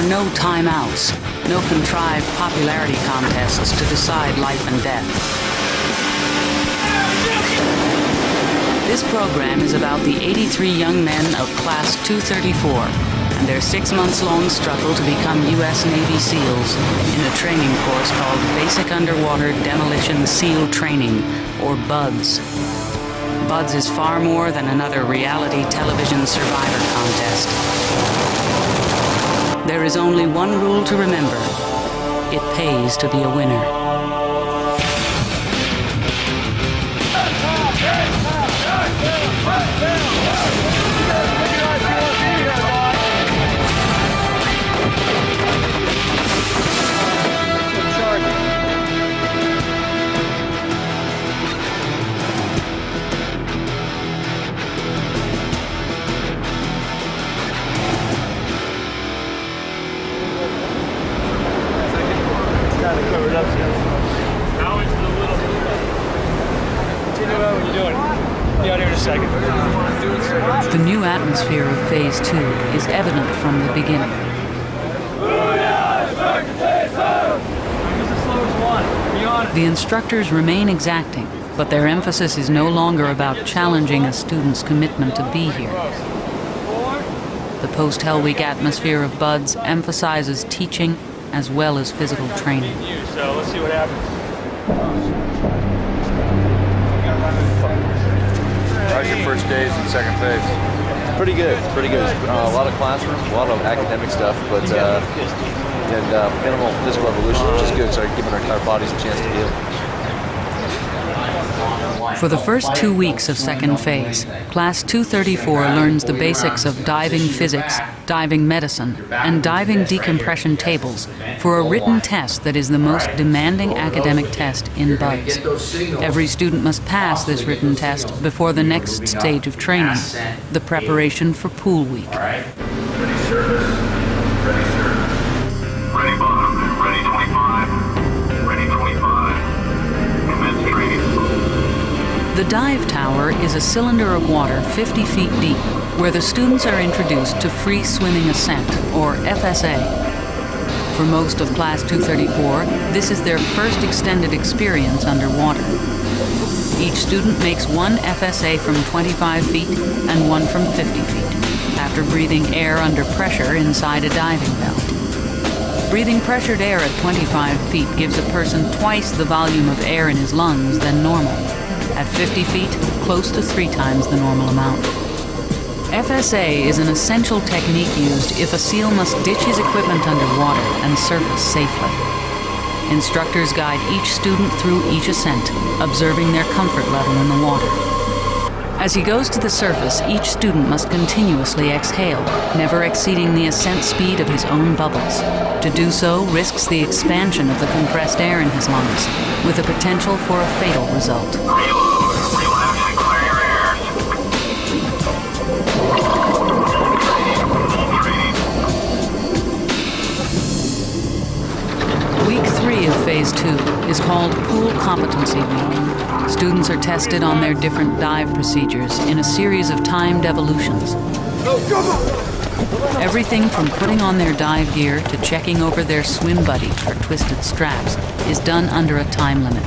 no timeouts, no contrived popularity contests to decide life and death. This program is about the 83 young men of Class 234 and their 6-month-long struggle to become U.S. Navy SEALs in a training course called Basic Underwater Demolition SEAL Training, or BUDS. BUDS is far more than another reality television survivor contest. There is only one rule to remember. It pays to be a winner. The new atmosphere of Phase 2 is evident from the beginning. The instructors remain exacting, but their emphasis is no longer about challenging a student's commitment to be here. The post-Hell Week atmosphere of BUDS emphasizes teaching as well as physical training. So let's see what happens. How's your first days in second phase? Pretty good, pretty good. A lot of classroom, a lot of academic stuff, but minimal physical evolution, which is good, so giving our bodies a chance to heal. For the first 2 weeks of second phase, Class 234 learns the basics of diving physics, diving medicine, and diving decompression tables for a written test that is the most demanding academic test in BUDS. Every student must pass this written test before the next stage of training, the preparation for Pool Week. Ready service, ready service. Ready bottom, ready 25, ready 25. Commence training. The dive tower is a cylinder of water 50 feet deep, where the students are introduced to free swimming ascent, or FSA. For most of Class 234, this is their first extended experience underwater. Each student makes one FSA from 25 feet and one from 50 feet, after breathing air under pressure inside a diving bell. Breathing pressured air at 25 feet gives a person twice the volume of air in his lungs than normal. At 50 feet, close to 3 times the normal amount. FSA is an essential technique used if a SEAL must ditch his equipment underwater and surface safely. Instructors guide each student through each ascent, observing their comfort level in the water. As he goes to the surface, each student must continuously exhale, never exceeding the ascent speed of his own bubbles. To do so risks the expansion of the compressed air in his lungs, with the potential for a fatal result. Week 3 of Phase 2 is called Pool Competency Week. Students are tested on their different dive procedures in a series of timed evolutions. Everything from putting on their dive gear to checking over their swim buddies for twisted straps is done under a time limit.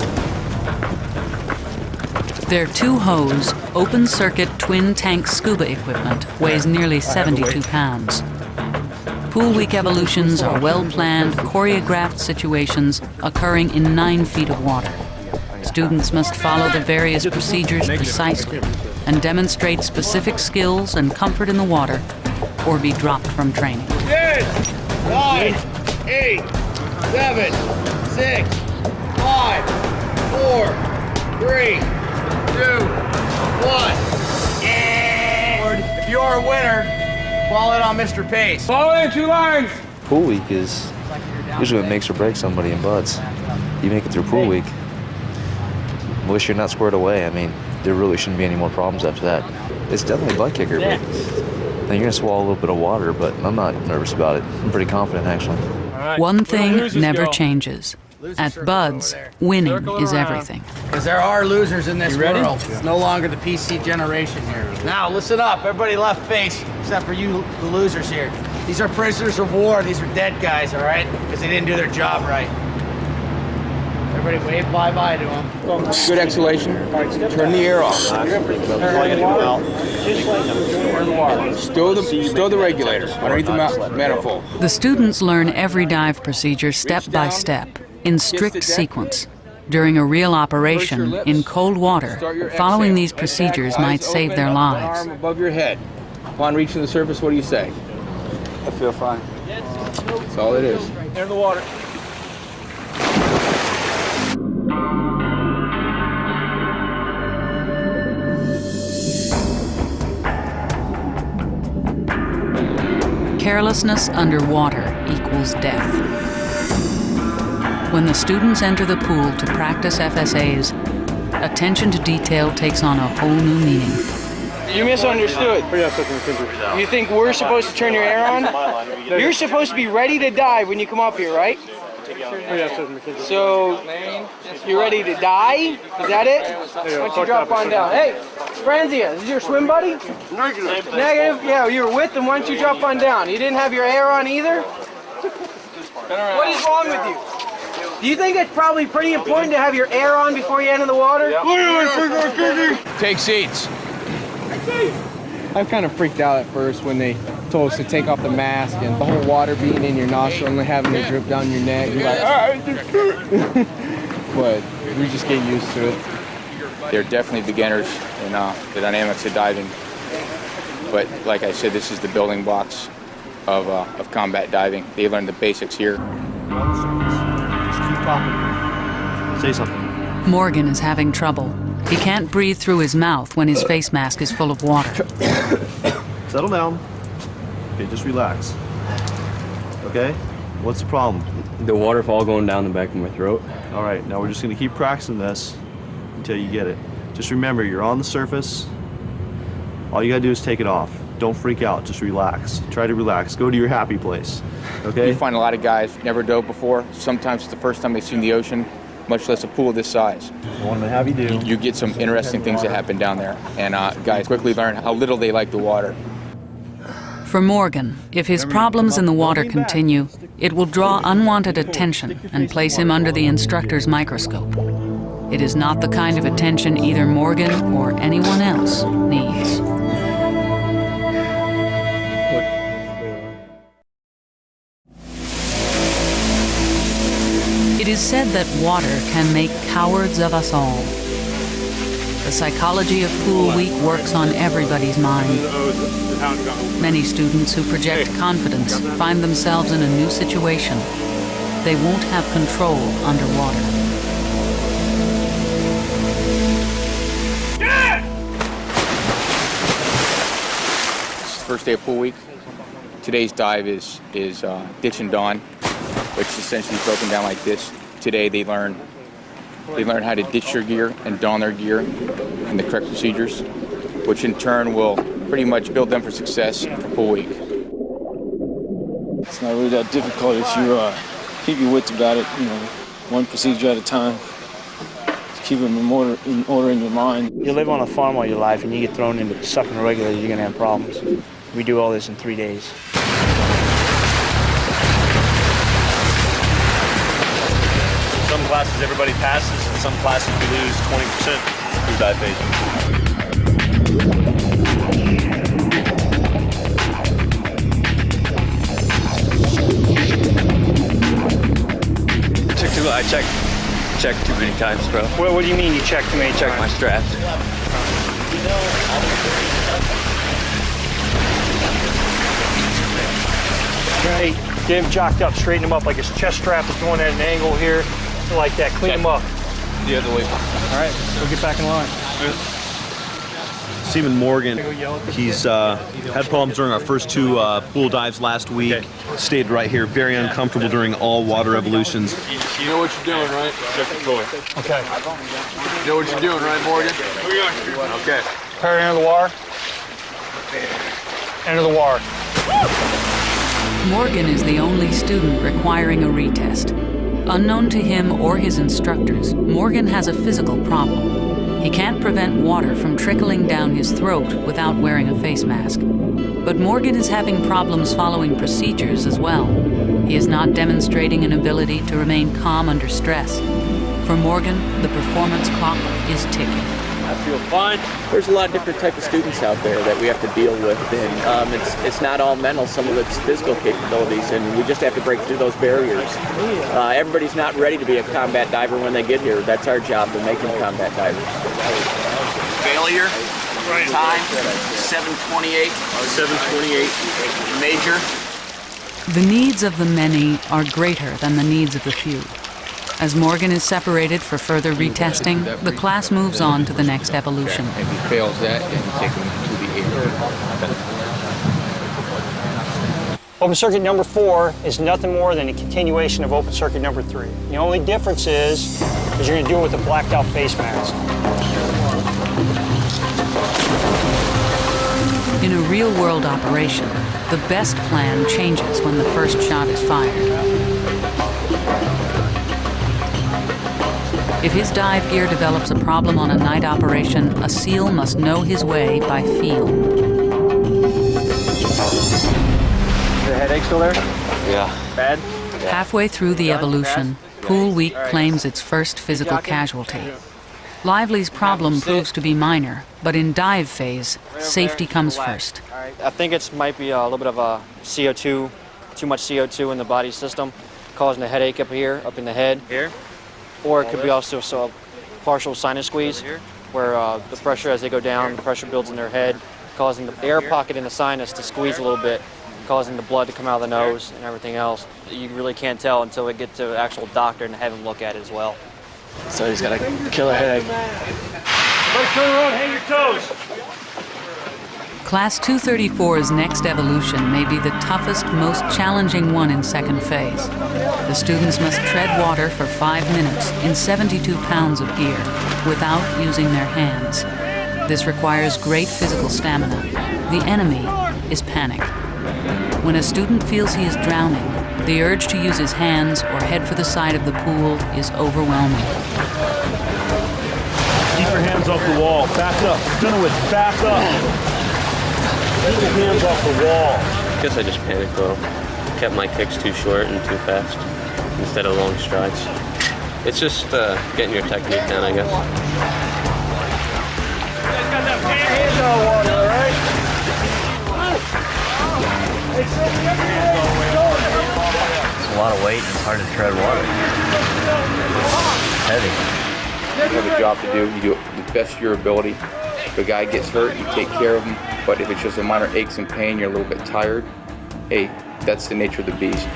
Their 2-hose, open-circuit twin-tank scuba equipment weighs nearly 72 pounds. Pool Week evolutions are well-planned, choreographed situations occurring in 9 feet of water. Students must follow the various procedures precisely and demonstrate specific skills and comfort in the water, or be dropped from training. 10, 9, 8, 7, 6, 5, 4, 3, 2, 1. If you are a winner, fall in on Mr. Pace. Fall in 2 lines. Pool Week is usually what makes or breaks somebody in BUDS. You make it through Pool Week, wish you're not squared away. I mean, there really shouldn't be any more problems after that. It's definitely a butt kicker, but now you're gonna swallow a little bit of water, but I'm not nervous about it. I'm pretty confident, actually. One thing never changes. At BUDS, winning is everything. Because there are losers in this world. It's no longer the PC generation here. Now, listen up. Everybody left face, except for you, the losers here. These are prisoners of war. These are dead guys, all right? Because they didn't do their job right. Everybody wave bye-bye to them. Good exhalation. Turn the air off. Stow the regulator underneath the manifold. The students learn every dive procedure step by step, in strict sequence. During a real operation, in cold water, following these procedures might save their lives. Arm above your head. Upon reaching the surface, what do you say? I feel fine. That's all it is. Enter the water. Carelessness underwater equals death. When the students enter the pool to practice FSAs, attention to detail takes on a whole new meaning. You misunderstood. You think we're supposed to turn your air on? You're supposed to be ready to dive when you come up here, right? So, you ready to die? Is that it? Why don't you drop on down? Hey, Franzia, is this your swim buddy? Negative. Negative? Yeah, you were with him. Why don't you drop on down? You didn't have your air on either? What is wrong with you? Do you think it's probably pretty important to have your air on before you enter the water? Take seats. I kind of freaked out at first when they told us to take off the mask and the whole water being in your nostril and having it drip down your neck. You're like, but we just get used to it. They're definitely beginners in the dynamics of diving. But like I said, this is the building blocks of combat diving. They learn the basics here. Just keep talking. Say something. Morgan is having trouble. He can't breathe through his mouth when his face mask is full of water. Settle down. Okay, just relax. Okay? What's the problem? The waterfall going down the back of my throat. All right, now we're just gonna keep practicing this until you get it. Just remember, you're on the surface. All you gotta do is take it off. Don't freak out, just relax. Try to relax. Go to your happy place, okay? You find a lot of guys never dove before. Sometimes it's the first time they've seen the ocean, much less a pool this size. I want to have you do. You get some interesting things that happen down there, and guys quickly learn how little they like the water. For Morgan, if his problems in the water continue, it will draw unwanted attention and place him under the instructor's microscope. It is not the kind of attention either Morgan or anyone else needs. It is said that water can make cowards of us all. The psychology of Pool Week works on everybody's mind. Many students who project confidence find themselves in a new situation. They won't have control underwater. This is the first day of Pool Week. Today's dive is ditch and dawn, which is essentially broken down like this. Today they learn how to ditch their gear and don their gear and the correct procedures, which in turn will pretty much build them for success for Pool Week. It's not really that difficult if you keep your wits about it, one procedure at a time. Just keep them in order in your mind. You live on a farm all your life and you get thrown into sucking a regulator, you're gonna have problems. We do all this in 3 days. Some classes everybody passes, and some classes we lose 20% through dive phase. I checked too many times, bro. What do you mean you checked too many times? Check my straps. Hey, get him jocked up, straighten him up like his chest strap is going at an angle here, like that. Clean him up. The other way. All right, we'll get back in line. Seaman Morgan, he's had problems during our first two pool dives last week. Okay. Stayed right here, very uncomfortable during all water evolutions. You know what you're doing, right? Check the toy. Okay. You know what you're doing, right, Morgan? Okay. Prepare to enter the water. Enter the water. Morgan is the only student requiring a retest. Unknown to him or his instructors, Morgan has a physical problem. He can't prevent water from trickling down his throat without wearing a face mask. But Morgan is having problems following procedures as well. He is not demonstrating an ability to remain calm under stress. For Morgan, the performance clock is ticking. I feel fine. There's a lot of different type of students out there that we have to deal with, and it's not all mental. Some of it's physical capabilities, and we just have to break through those barriers. Everybody's not ready to be a combat diver when they get here. That's our job, to make them combat divers. Failure. Time 7:28. 7:28. Major. The needs of the many are greater than the needs of the few. As Morgan is separated for further retesting, the class moves on to the next evolution. If he fails that, then you take him to the air. Open circuit number 4 is nothing more than a continuation of open circuit number 3. The only difference is you're going to do it with a blacked out face mask. In a real-world operation, the best plan changes when the first shot is fired. If his dive gear develops a problem on a night operation, a SEAL must know his way by feel. The headache still there? Yeah. Bad? Halfway through the evolution, Pool Week claims its first physical casualty. Lively's problem proves to be minor, but in dive phase, safety comes first. I think it might be a little bit of a CO2, too much CO2 in the body system, causing a headache up here, up in the head. Here? Or it could be also a partial sinus squeeze, where the pressure as they go down, the pressure builds in their head, causing the air pocket in the sinus to squeeze a little bit, causing the blood to come out of the nose and everything else. You really can't tell until we get to an actual doctor and have him look at it as well. So he's got a killer headache. Everybody turn around, hang your toes. Class 234's next evolution may be the toughest, most challenging one in second phase. The students must tread water for 5 minutes in 72 pounds of gear without using their hands. This requires great physical stamina. The enemy is panic. When a student feels he is drowning, the urge to use his hands or head for the side of the pool is overwhelming. Keep your hands off the wall. Back up. Dunowitz, back up. Keep your hands off the wall. I guess I just panicked a little. Kept my kicks too short and too fast instead of long strides. It's just getting your technique down, I guess. You guys got that hands on water, all right? It's a lot of weight and it's hard to tread water. Heavy. You have a job to do. You do it the best of your ability. If a guy gets hurt, you take care of him. But if it's just a minor aches and pain, you're a little bit tired, hey, that's the nature of the beast. You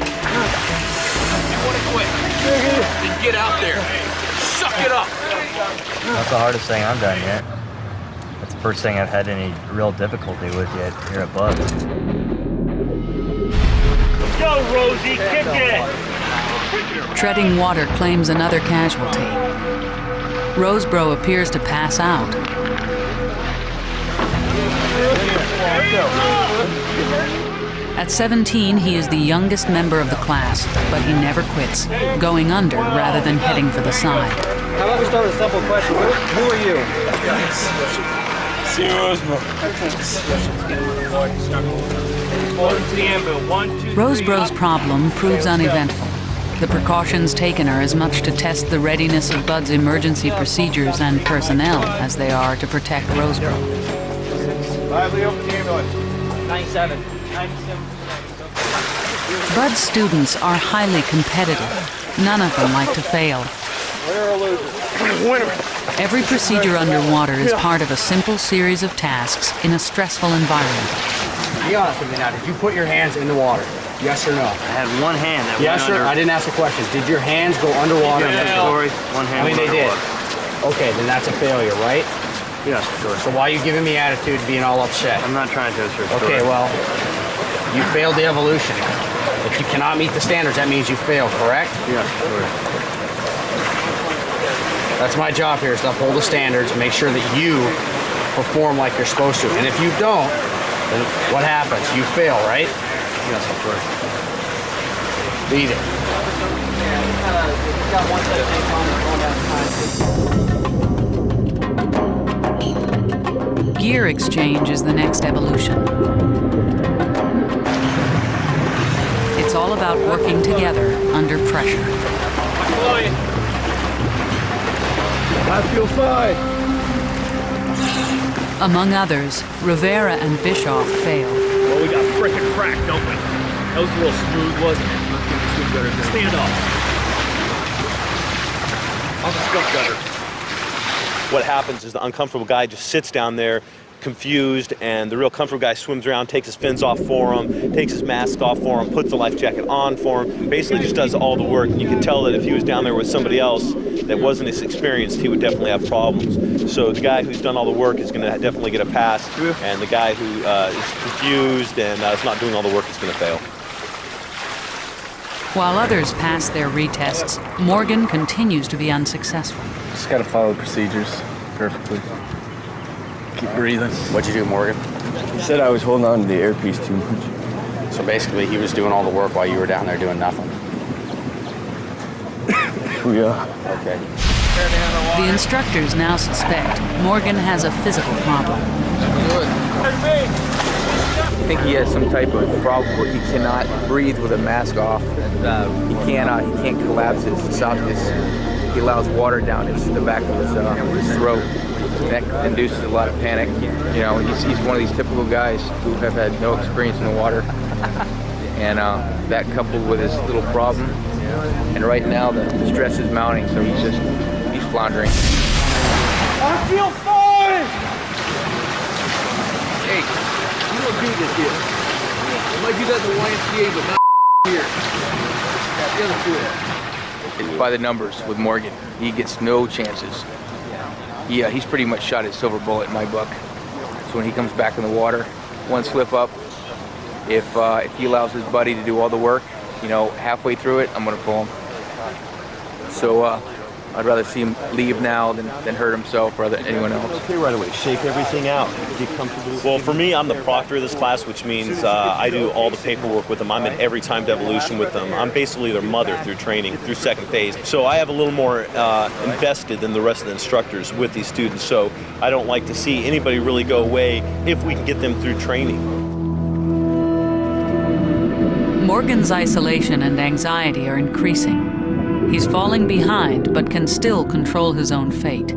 want to quit? Then get out there. Suck it up. That's the hardest thing I've done yet. That's the first thing I've had any real difficulty with yet here at Bud. Go, Rosie, kick it! Treading water claims another casualty. Rosebro appears to pass out. At 17, he is the youngest member of the class, but he never quits, going under rather than heading for the side. How about we start with a simple question? Who are you? See Rosebro's problem proves uneventful. The precautions taken are as much to test the readiness of Bud's emergency procedures and personnel as they are to protect Rosebro. Lively, open the ambulance. 97. Bud's students are highly competitive. None of them like to fail. Every procedure underwater is part of a simple series of tasks in a stressful environment. Be honest with me now. Did you put your hands in the water? Yes or no? I had one hand that yes, went sir. under. I didn't ask a question. Did your hands go underwater? Sorry, one hand I mean, they did. underwater. Okay, then that's a failure, right? Yes, sure. So why are you giving me attitude, being all upset? I'm not trying to, sir. Okay, well, you failed the evolution. If you cannot meet the standards, that means you failed, correct? Yes, sure. That's my job here, is to uphold the standards and make sure that you perform like you're supposed to. And if you don't, then what happens? You fail, right? Yes, of course. Lead it. Gear exchange is the next evolution. It's all about working together under pressure. I feel fine. Among others, Rivera and Bischoff fail. Well, we got frickin' cracked, don't we? That was a little smooth, wasn't it? Stand up. On the skunk gutter. What happens is the uncomfortable guy just sits down there confused, and the real comfortable guy swims around, takes his fins off for him, takes his mask off for him, puts the life jacket on for him, basically just does all the work. And you can tell that if he was down there with somebody else that wasn't as experienced, he would definitely have problems. So the guy who's done all the work is going to definitely get a pass, and the guy who is confused and is not doing all the work is going to fail. While others pass their retests, Morgan continues to be unsuccessful. Just gotta follow the procedures perfectly. Keep breathing. What'd you do, Morgan? He said I was holding on to the airpiece too much. So basically, he was doing all the work while you were down there doing nothing. Yeah. Okay. The instructors now suspect Morgan has a physical problem. I think he has some type of problem where he cannot breathe with a mask off. He can't collapse his esophagus. He allows water down the back of his throat. That induces a lot of panic. You know, he's one of these typical guys who have had no experience in the water, and that coupled with his little problem, and right now the stress is mounting, so he's floundering. I feel fine! Hey, you don't do this here. You might do that in the YMCA, but not here. Yeah, the other two. It's by the numbers with Morgan. He gets no chances. He's pretty much shot his silver bullet in my book. So when he comes back in the water, one slip up, if he allows his buddy to do all the work, you know, halfway through it, I'm gonna pull him. So I'd rather see him leave now than hurt himself or anyone else. Okay, right away. Shake everything out. Get comfortable. Well, for me, I'm the proctor of this class, which means I do all the paperwork with them. I'm in every timed evolution with them. I'm basically their mother through training, through second phase. So I have a little more invested than the rest of the instructors with these students. So I don't like to see anybody really go away if we can get them through training. Morgan's isolation and anxiety are increasing. He's falling behind, but can still control his own fate.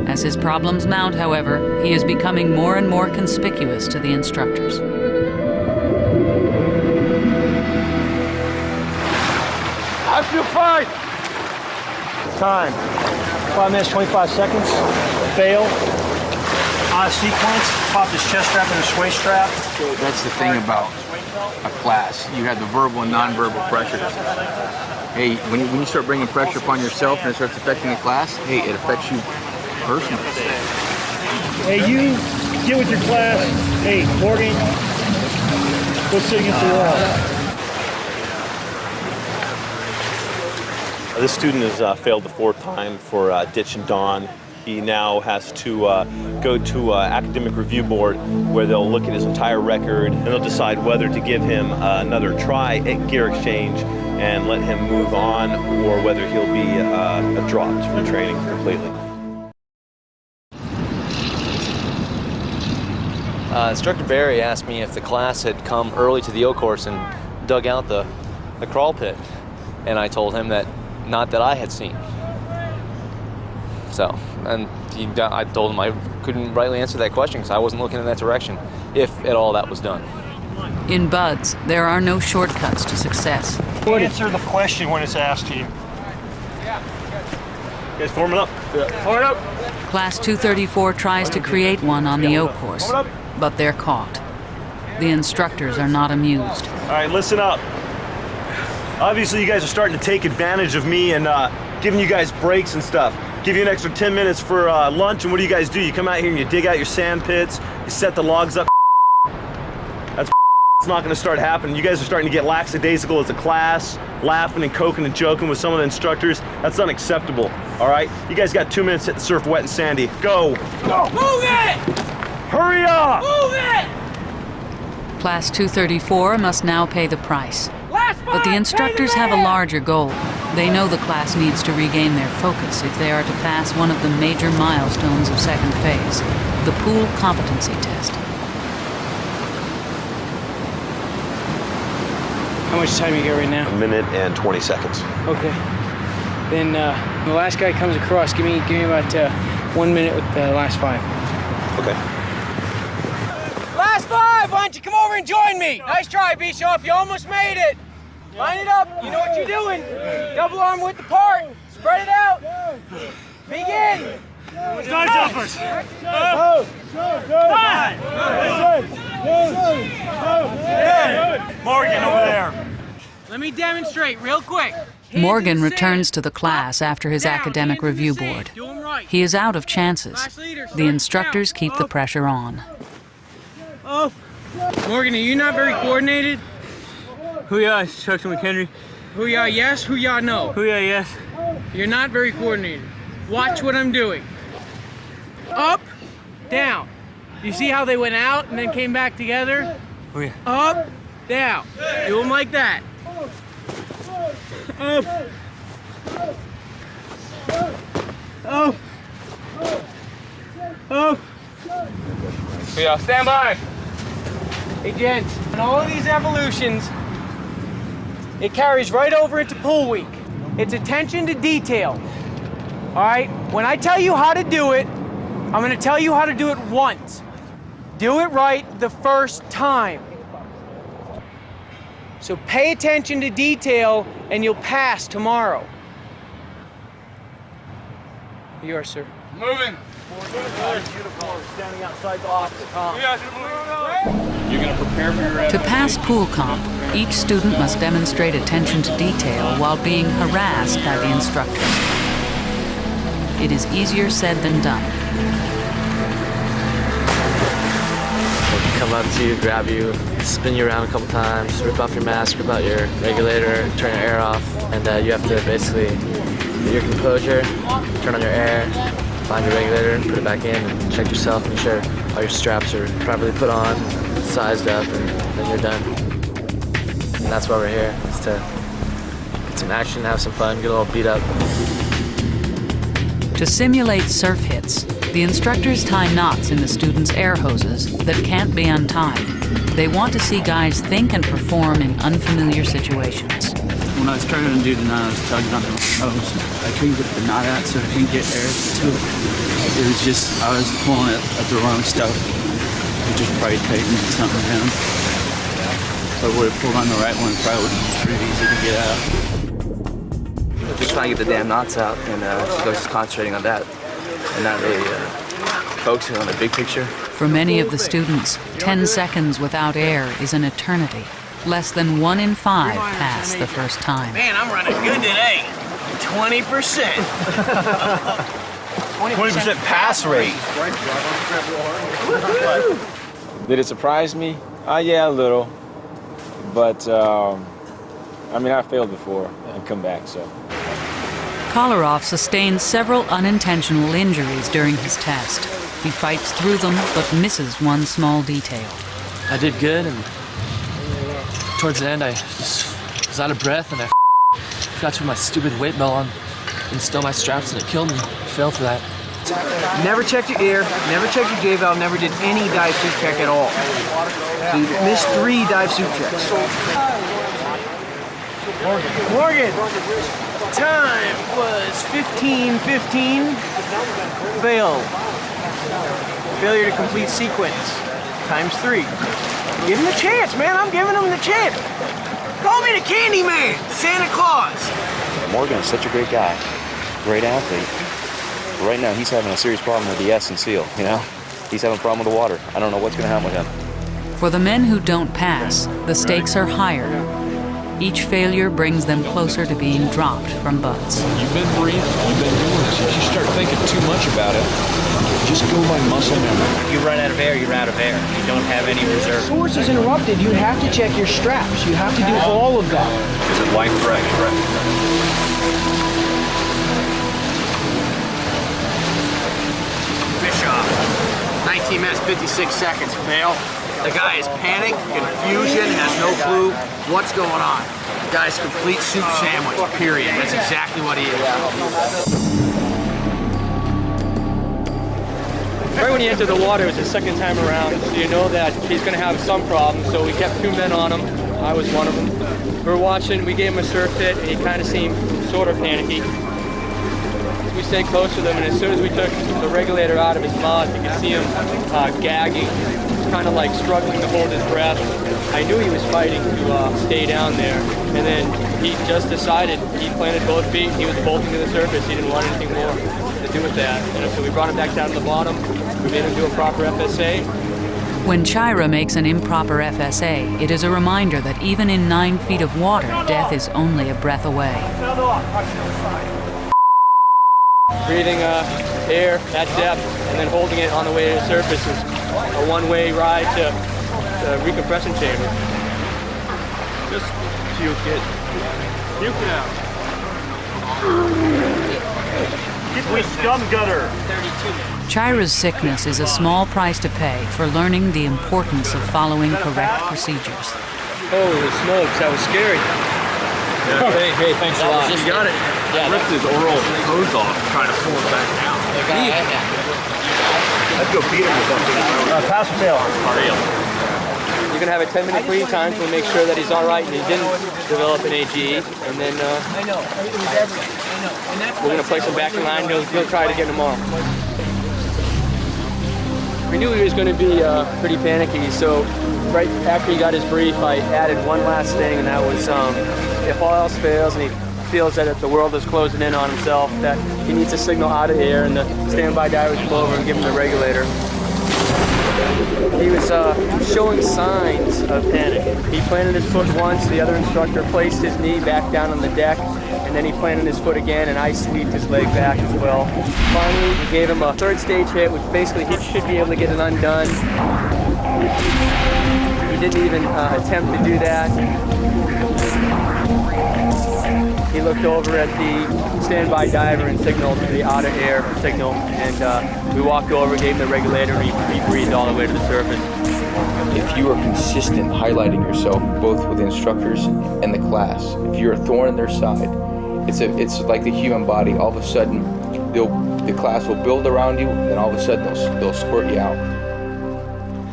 As his problems mount, however, he is becoming more and more conspicuous to the instructors. I feel fine! Time. 5 minutes, 25 seconds. Fail. On sequence, pop his chest strap and his waist strap. That's the thing about a class. You have the verbal and non-verbal pressures. Hey, when you start bringing pressure upon yourself and it starts affecting the class, hey, it affects you personally. Hey, you get with your class. Hey, Morgan, go sit against the wall. This student has failed the 4th time for Ditch and Dawn. He now has to go to academic review board where they'll look at his entire record and they'll decide whether to give him another try at gear exchange and let him move on, or whether he'll be dropped from training completely. Instructor Barry asked me if the class had come early to the O course and dug out the crawl pit, and I told him that not that I had seen. So, and I told him I couldn't rightly answer that question because I wasn't looking in that direction, if at all that was done. In BUD/S, there are no shortcuts to success. Answer the question when it's asked to you. You guys forming up? Forward up! Class 234 tries to create one on the O course, but they're caught. The instructors are not amused. All right, listen up. Obviously, you guys are starting to take advantage of me and giving you guys breaks and stuff. Give you an extra 10 minutes for lunch, and what do you guys do? You come out here and you dig out your sand pits, you set the logs up. That's it's not gonna start happening. You guys are starting to get lackadaisical as a class, laughing and coking and joking with some of the instructors. That's unacceptable, all right? You guys got 2 minutes to hit the surf wet and sandy. Go! Go! Move it! Hurry up! Move it! Class 234 must now pay the price. But the instructors have a larger goal. They know the class needs to regain their focus if they are to pass one of the major milestones of second phase, the pool competency test. How much time you got right now? 1 minute and 20 seconds. Okay. Then the last guy comes across. Give me about 1 minute with the last 5. Okay. Last 5! Why don't you come over and join me? Nice try, Bischoff. You almost made it. Line it up. You know what you're doing. Double arm width apart. Spread it out. Begin. Side jumpers. Morgan over there. Let me demonstrate real quick. Morgan returns to the class after his academic review board. He is out of chances. The instructors keep the pressure on. Oh. Morgan, are you not very coordinated? Hoo-yah, it's Chuck McHenry. Hoo-yah yes, hoo-yah no. Hoo-yah yes. You're not very coordinated. Watch what I'm doing. Up, down. You see how they went out and then came back together? Oh yeah. Up, down. Do them like that. Up. Up. Up. Yeah, stand by. Hey gents, in all of these evolutions, it carries right over into pool week. It's attention to detail. All right, when I tell you how to do it, I'm gonna tell you how to do it once. Do it right the first time. So pay attention to detail and you'll pass tomorrow. Yours, sir. Moving. Standing outside the office. You're going to prepare for your To pass pool comp, each student must demonstrate attention to detail while being harassed by the instructors. It is easier said than done. They'll come up to you, grab you, spin you around a couple times, rip off your mask, rip out your regulator, turn your air off, and you have to basically get your composure, turn on your air, find your regulator, put it back in, and check yourself, make sure all your straps are properly put on, sized up, and then you're done. And that's why we're here, is to get some action, have some fun, get a little beat up. To simulate surf hits, the instructors tie knots in the students' air hoses that can't be untied. They want to see guys think and perform in unfamiliar situations. When I was trying to do the knot, I was tugging on the hose. I couldn't get the knot out, so I didn't get air to it. It was just, I was pulling it at the wrong stuff. It just probably tightened something down. If I would have pulled on the right one, it probably would have been pretty easy to get out. Just trying to get the damn knots out, and I was just concentrating on that, and not really focusing on the big picture. For many of the students, 10 seconds without air is an eternity. Less than 1 in 5 pass the first time. Man, I'm running good today. 20%. 20% pass rate. Did it surprise me? Yeah, a little. But, I mean, I failed before and come back, so. Kolarov sustained several unintentional injuries during his test. He fights through them, but misses one small detail. I did good, and towards the end I just was out of breath, and I forgot to put my stupid weight belt on and stow my straps, and it killed me. I failed for that. Never checked your air, never checked your J valve, never did any dive suit check at all. So you missed 3 dive suit checks. Morgan, time was 15:15. Failure to complete sequence, times 3. Give him the chance, man. I'm giving him the chance. Call me the Candy Man, Santa Claus. Morgan is such a great guy, great athlete. But right now, he's having a serious problem with the S and seal, you know? He's having a problem with the water. I don't know what's going to happen with him. For the men who don't pass, the stakes are higher. Each failure brings them closer to being dropped from butts. You've been breathing, you've been doing this. If you start thinking too much about it, just go by muscle memory. You run out of air, you're out of air. You don't have any reserve. Source is interrupted. You have to check your straps. You have to do all of that. Is it life threatening? Bischoff, 19 minutes, 56 seconds, fail. The guy is panicked, confusion, has no clue what's going on. Guy's complete soup sandwich, period. That's exactly what he is. Right when he entered the water, it was his second time around, so you know that he's going to have some problems. So we kept 2 men on him. I was one of them. We were watching, we gave him a surf fit, and he kind of seemed sort of panicky. We stayed close with him, and as soon as we took the regulator out of his mouth, you could see him gagging, kind of like struggling to hold his breath. I knew he was fighting to stay down there, and then he just decided, he planted both feet, he was bolting to the surface, he didn't want anything more to do with that. So we brought him back down to the bottom, we made him do a proper FSA. When Chira makes an improper FSA, it is a reminder that even in 9 feet of water, death is only a breath away. Breathing air at depth and then holding it on the way to the surface is a one-way ride to the recompression chamber. Just puke it. Puke it out. Get the scum gutter. Chira's sickness is a small price to pay for learning the importance of following correct procedures. Holy smokes, that was scary. Yeah. Hey, thanks a lot. You got it. Yeah, ripped his oral hose off, trying to pull it back down. Let's go beat him with something. Pass or fail? Fail. You're going to have a 10-minute clean time to make sure that he's all right and he didn't develop an AGE. And then we're going to place him back in line. He'll try it again tomorrow. We knew he was going to be pretty panicky, so right after he got his brief, I added one last thing, and that was if all else fails and he feels that the world is closing in on himself, that he needs to signal out of here and the standby diver would come over and give him the regulator. He was showing signs of panic. He planted his foot once, the other instructor placed his knee back down on the deck, and then he planted his foot again, and I sweeped his leg back as well. Finally, we gave him a 3rd stage hit, which basically he should be able to get it undone. He didn't even attempt to do that. He looked over at the standby diver and signaled the out of air signal, and we walked over, gave him the regulator, and he breathed all the way to the surface. If you are consistent highlighting yourself, both with the instructors and the class, if you're a thorn in their side, it's like the human body. All of a sudden, the class will build around you, and all of a sudden they'll squirt you out.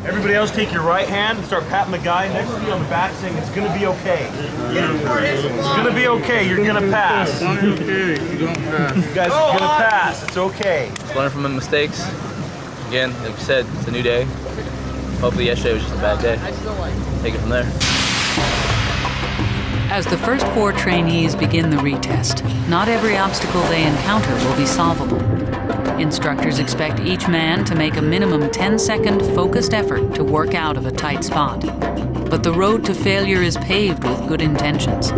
Everybody else take your right hand and start patting the guy next to you on the back saying it's gonna be okay. It's gonna be okay, you're gonna pass. It's okay, you don't pass. You guys are gonna pass, it's okay. Just learn from my mistakes. Again, like you said, it's a new day. Hopefully yesterday was just a bad day. Take it from there. As the first 4 trainees begin the retest, not every obstacle they encounter will be solvable. Instructors expect each man to make a minimum 10-second focused effort to work out of a tight spot. But the road to failure is paved with good intentions.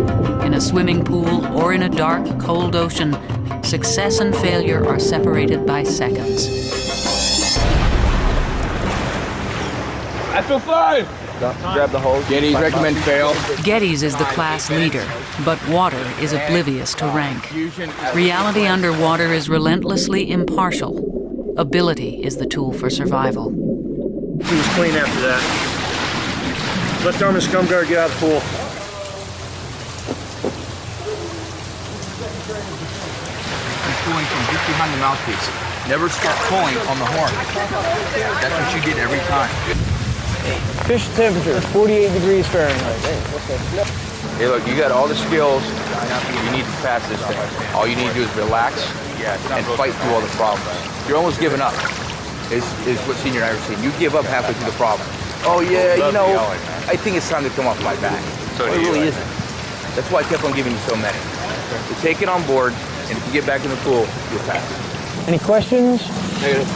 In a swimming pool or in a dark, cold ocean, success and failure are separated by seconds. I feel fine. Grab the hose. Geddes recommend fail. Geddes is the class leader, but water is oblivious to rank. Reality underwater is relentlessly impartial. Ability is the tool for survival. He was clean after that. Left arm and scum guard, get out of the pool. I'm pulling from just behind the mouthpiece. Never start pulling on the horn. That's what you did every time. Fish temperature, 48 degrees Fahrenheit. Hey, look, you got all the skills you need to pass this thing. All you need to do is relax and fight through all the problems. You're almost giving up, is what Senior and I were saying. You give up halfway through the problem. Oh, yeah, you know, I think it's time to come off my back. So it really isn't. That's why I kept on giving you so many. So take it on board, and if you get back in the pool, you'll pass. Any questions? Negative.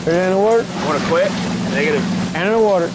Ready to work? You want to quit? Negative. And in the water.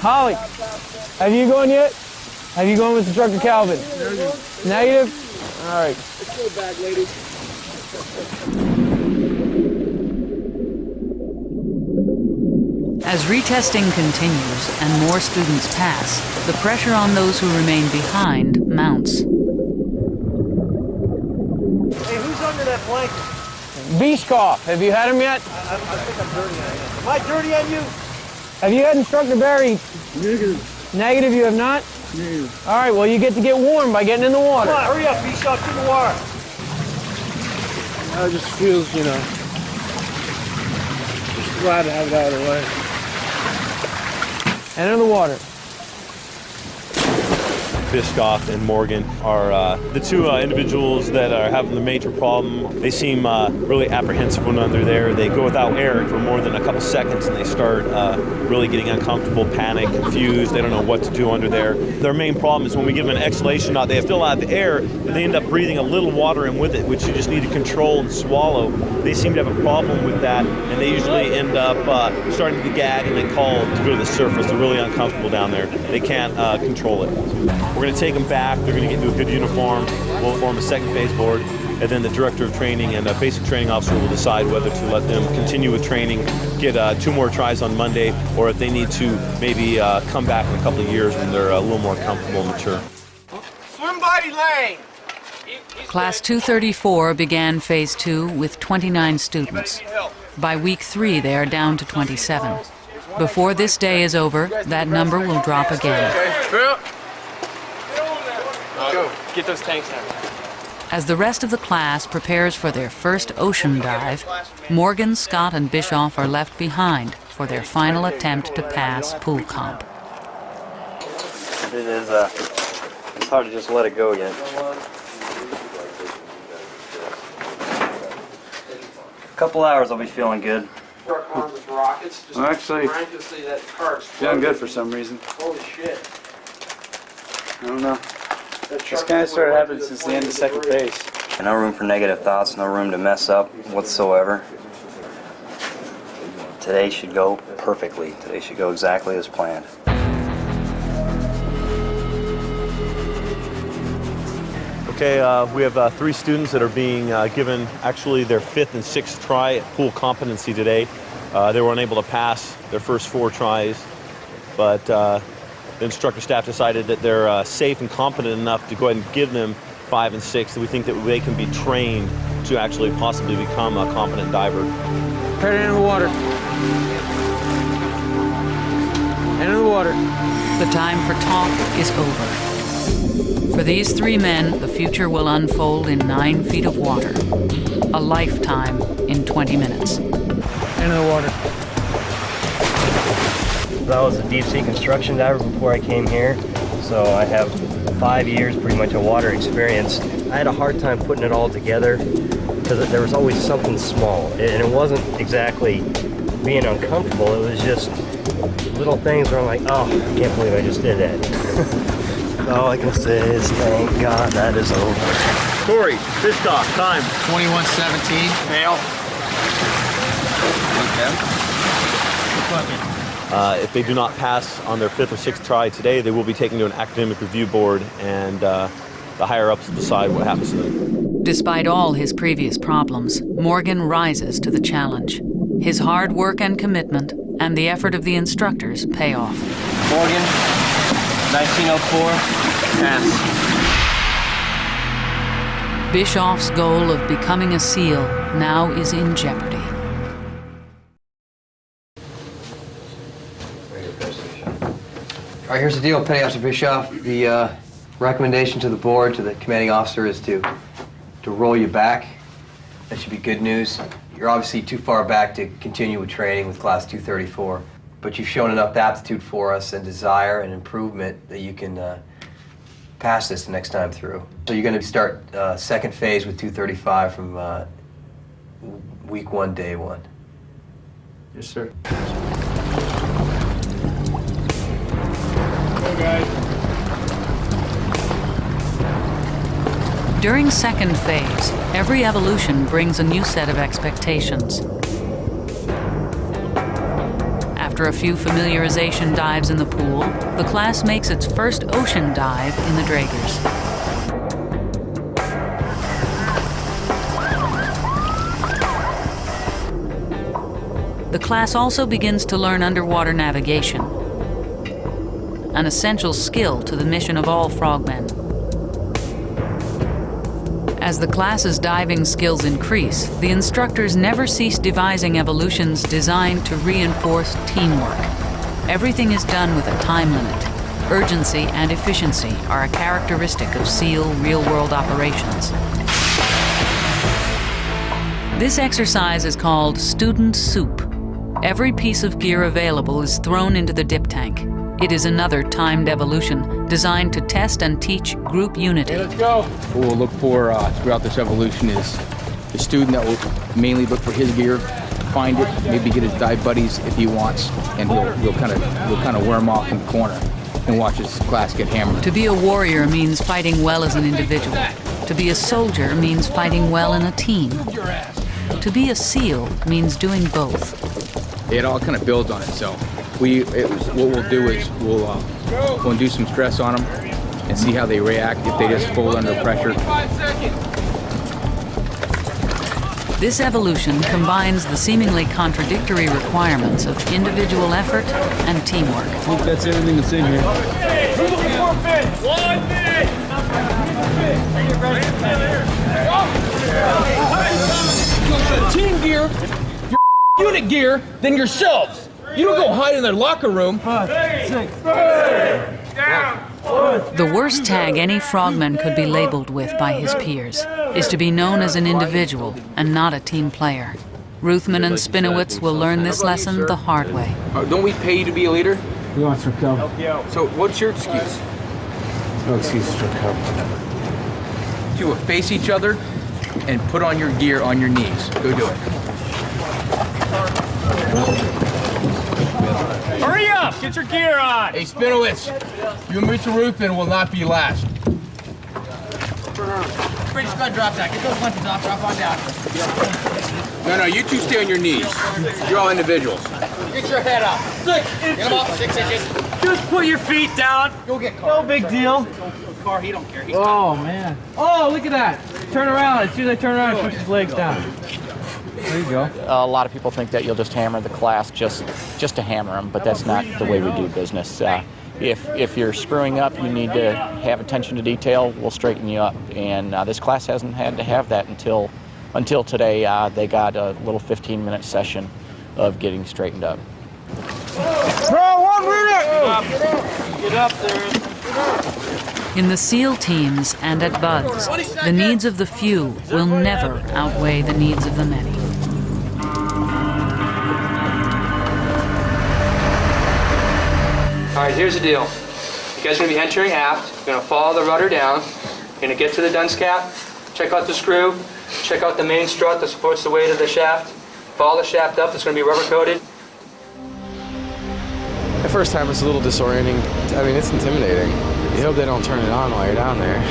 Holly, have you gone yet? Have you gone with Instructor Calvin? Negative? All right. Let's go back, ladies. As retesting continues and more students pass, the pressure on those who remain behind mounts. Hey, who's under that blanket? Bishkoff, have you had him yet? I think I'm dirty on you. Am I dirty on you? Have you had Instructor Barry? Negative. Negative, you have not? Negative. All right, well, you get to get warm by getting in the water. Come on, hurry up, Bishop, get in the water. I just feels, you know, just glad to have it out of the way. Enter the water. Bishkoff and Morgan are the two individuals that are having the major problem. They seem really apprehensive when under there. They go without air for more than a couple seconds and they start really getting uncomfortable, panic, confused. They don't know what to do under there. Their main problem is when we give them an exhalation knot, they fill out the air, but they end up breathing a little water in with it, which you just need to control and swallow. They seem to have a problem with that, and they usually end up starting to gag and they call to go to the surface. They're really uncomfortable down there. They can't control it. We're going to take them back. They're going to get into a good uniform. We'll form a second phase board, and then the director of training and a basic training officer will decide whether to let them continue with training, get 2 more tries on Monday, or if they need to maybe come back in a couple of years when they're a little more comfortable and mature. Swim body lane. Class 234 began Phase 2 with 29 students. By week 3, they are down to 27. Before this day is over, that number will drop again. Go, get those tanks down. As the rest of the class prepares for their first ocean dive, Morgan, Scott, and Bischoff are left behind for their final attempt to pass pool comp. It is, it's hard to just let it go again. A couple hours I'll be feeling good. I'm actually feeling good for some reason. Holy shit. I don't know. This kind of started happening since the end of second phase. No room for negative thoughts, no room to mess up whatsoever. Today should go perfectly. Today should go exactly as planned. Okay, we have 3 students that are being given actually their 5th and 6th try at pool competency today. They were unable to pass their first 4 tries, but the instructor staff decided that they're safe and competent enough to go ahead and give them 5 and 6, that we think that they can be trained to actually possibly become a competent diver. Prepare to enter the water. Enter the water. The time for talk is over. For these 3 men, the future will unfold in 9 feet of water. A lifetime in 20 minutes. Enter the water. I was a deep sea construction diver before I came here, so I have 5 years pretty much of water experience. I had a hard time putting it all together because there was always something small, and it wasn't exactly being uncomfortable, it was just little things where I'm like, oh, I can't believe I just did that. All I can say is thank God that is over. Corey, Bishkoff, time. 21:17, fail. If they do not pass on their 5th or 6th try today, they will be taken to an academic review board, and the higher-ups will decide what happens to them. Despite all his previous problems, Morgan rises to the challenge. His hard work and commitment and the effort of the instructors pay off. Morgan, 1904, pass. Bischoff's goal of becoming a SEAL now is in jeopardy. All right, here's the deal, Petty Officer Bischoff. The recommendation to the board, to the commanding officer, is to roll you back. That should be good news. You're obviously too far back to continue with training with Class 234, but you've shown enough aptitude for us and desire and improvement that you can pass this the next time through. So you're going to start second phase with 235 from week 1, day 1. Yes, sir. During second phase, every evolution brings a new set of expectations. After a few familiarization dives in the pool, the class makes its first ocean dive in the Dragers. The class also begins to learn underwater navigation, an essential skill to the mission of all frogmen. As the class's diving skills increase, the instructors never cease devising evolutions designed to reinforce teamwork. Everything is done with a time limit. Urgency and efficiency are a characteristic of SEAL real-world operations. This exercise is called Student Soup. Every piece of gear available is thrown into the dip tank. It is another timed evolution designed to test and teach group unity. Okay, let's go. What we'll look for throughout this evolution is the student that will mainly look for his gear, find it, maybe get his dive buddies if he wants, and he'll kind of worm off in the corner and watch his class get hammered. To be a warrior means fighting well as an individual. To be a soldier means fighting well in a team. To be a SEAL means doing both. It all kind of builds on itself. What we'll do is we'll induce some stress on them and see how they react if they just fold under pressure. This evolution combines the seemingly contradictory requirements of individual effort and teamwork. I think that's everything that's in here. Team gear, your unit gear, then yourselves. You don't go hide in their locker room. 5, 6, down. The worst tag any frogman could be labeled with by his peers is to be known as an individual and not a team player. Ruthman and Spinowitz will learn this lesson the hard way. Don't we pay you to be a leader? We want some help. So what's your excuse? No excuses for help. You will face each other and put on your gear on your knees. Go do it. Hurry up! Get your gear on! Hey, Spinowitz, you and Mr. Ruthman will not be last. British Scud drop that. Get those lunches off. Drop on down. No, you two stay on your knees. You're all individuals. Get your head up. 6 inches. Get them up 6 inches. Just put your feet down. Go get Carl. No big deal. Car, he don't care. He's Man. Oh, look at that. Turn around. As soon as I turn around, push his legs down. There you go. A lot of people think that you'll just hammer the class just to hammer them, but that's not the way we do business. If you're screwing up, you need to have attention to detail. We'll straighten you up, and this class hasn't had to have that until today. They got a little 15-minute session of getting straightened up. Bro, 1 minute! Get up there. In the SEAL teams and at BUD/S, the needs of the few will never outweigh the needs of the many. All right, here's the deal. You guys are going to be entering aft. You're going to follow the rudder down. You're going to get to the dunce cap, check out the screw, check out the main strut that supports the weight of the shaft. Follow the shaft up. It's going to be rubber coated. The first time it's a little disorienting. I mean, it's intimidating. You hope they don't turn it on while you're down there.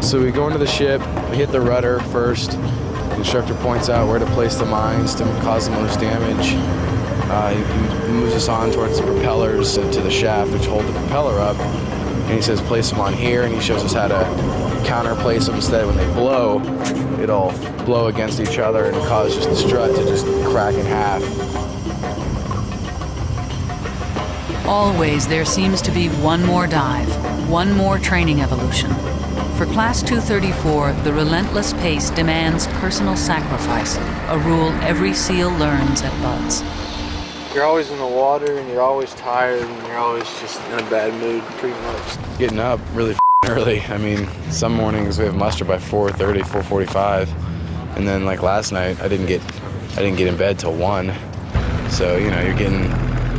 So we go into the ship, we hit the rudder first. The instructor points out where to place the mines to cause the most damage. He moves us on towards the propellers to the shaft, which hold the propeller up. And he says, place them on here, and he shows us how to counter-place them instead. When they blow, it'll blow against each other and cause just the strut to just crack in half. Always there seems to be one more dive, one more training evolution. For Class 234, the relentless pace demands personal sacrifice, a rule every SEAL learns at BUD/S. You're always in the water, and you're always tired, and you're always just in a bad mood, pretty much. Getting up really early. I mean, some mornings we have muster by 4:30, 4:45, and then like last night, I didn't get in bed till 1. So you're getting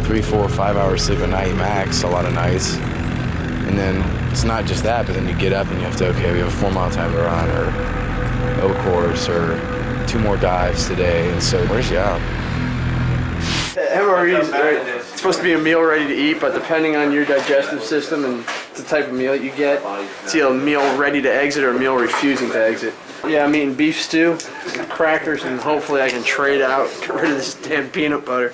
3, 4, 5 hours sleep a night max, a lot of nights. And then it's not just that, but then you get up and you have to, okay, we have a 4-mile time to run, or O course, or 2 more dives today, and so where's you out? MRE is supposed to be a meal ready to eat, but depending on your digestive system and the type of meal you get, it's either a meal ready to exit or a meal refusing to exit. Yeah, I'm eating beef stew, crackers, and hopefully I can trade out, get rid of this damn peanut butter.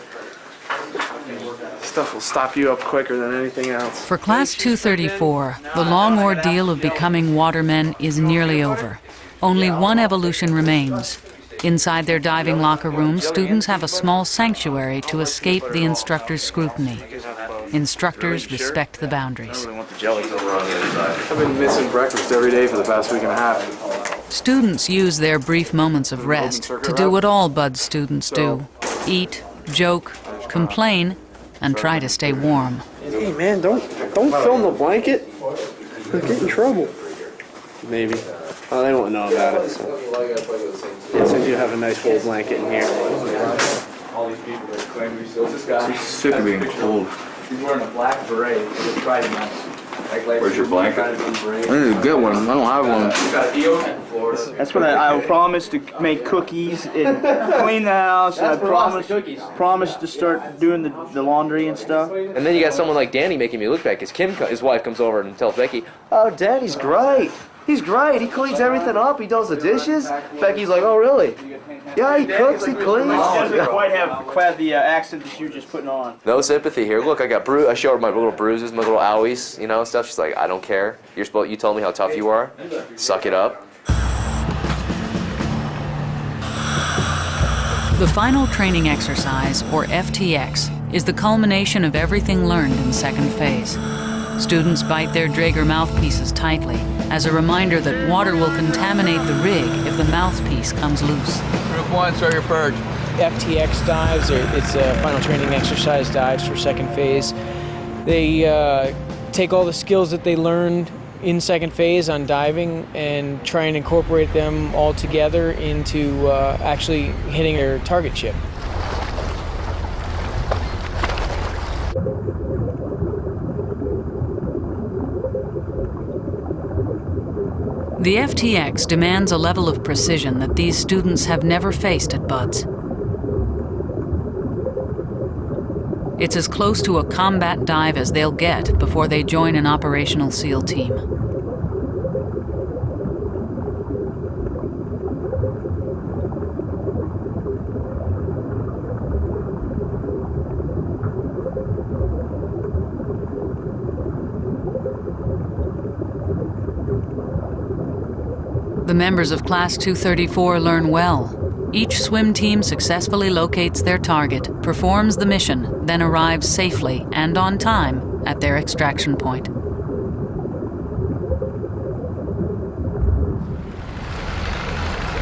Stuff will stop you up quicker than anything else. For Class 234, the long ordeal of becoming watermen is nearly over. Only one evolution remains. Inside their diving locker room, students have a small sanctuary to escape the instructor's scrutiny. Instructors respect the boundaries. I've been missing breakfast every day for the past week and a half. Students use their brief moments of rest to do what all BUD/S students do: eat, joke, complain, and try to stay warm. Hey man, don't film the blanket. You'll get in trouble. Maybe. Oh, they won't know about it. So. Yes, I do have a nice full blanket in here. She's sick of being cold. She's wearing a black beret. Where's your blanket? I need to get one. I don't have one. That's when I promised to make cookies and clean the house. And I promised to start doing the laundry and stuff. And then you got someone like Danny making me look bad because his wife comes over and tells Becky, "Oh, Danny's great. He's great. He cleans everything up. He does the dishes." Becky's like, "Oh, really?" "Yeah, he cooks, he cleans." Quite have the accent that you were just putting on. No sympathy here. Look, I got I showed her my little bruises, my little owies, and stuff. She's like, "I don't care. You told me how tough you are. Suck it up." The final training exercise, or FTX, is the culmination of everything learned in second phase. Students bite their Draeger mouthpieces tightly as a reminder that water will contaminate the rig if the mouthpiece comes loose. Group 1, start your purge. FTX dives, it's a final training exercise dives for second phase. They take all the skills that they learned in second phase on diving and try and incorporate them all together into actually hitting their target ship. The FTX demands a level of precision that these students have never faced at BUD/S. It's as close to a combat dive as they'll get before they join an operational SEAL team. The members of Class 234 learn well. Each swim team successfully locates their target, performs the mission, then arrives safely and on time at their extraction point.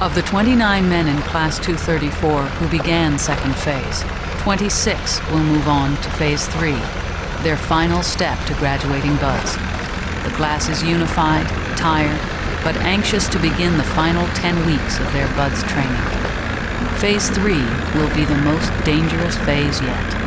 Of the 29 men in Class 234 who began second phase, 26 will move on to Phase 3, their final step to graduating BUD/S. The class is unified, tired, but anxious to begin the final 10 weeks of their BUD/S training. Phase 3 will be the most dangerous phase yet.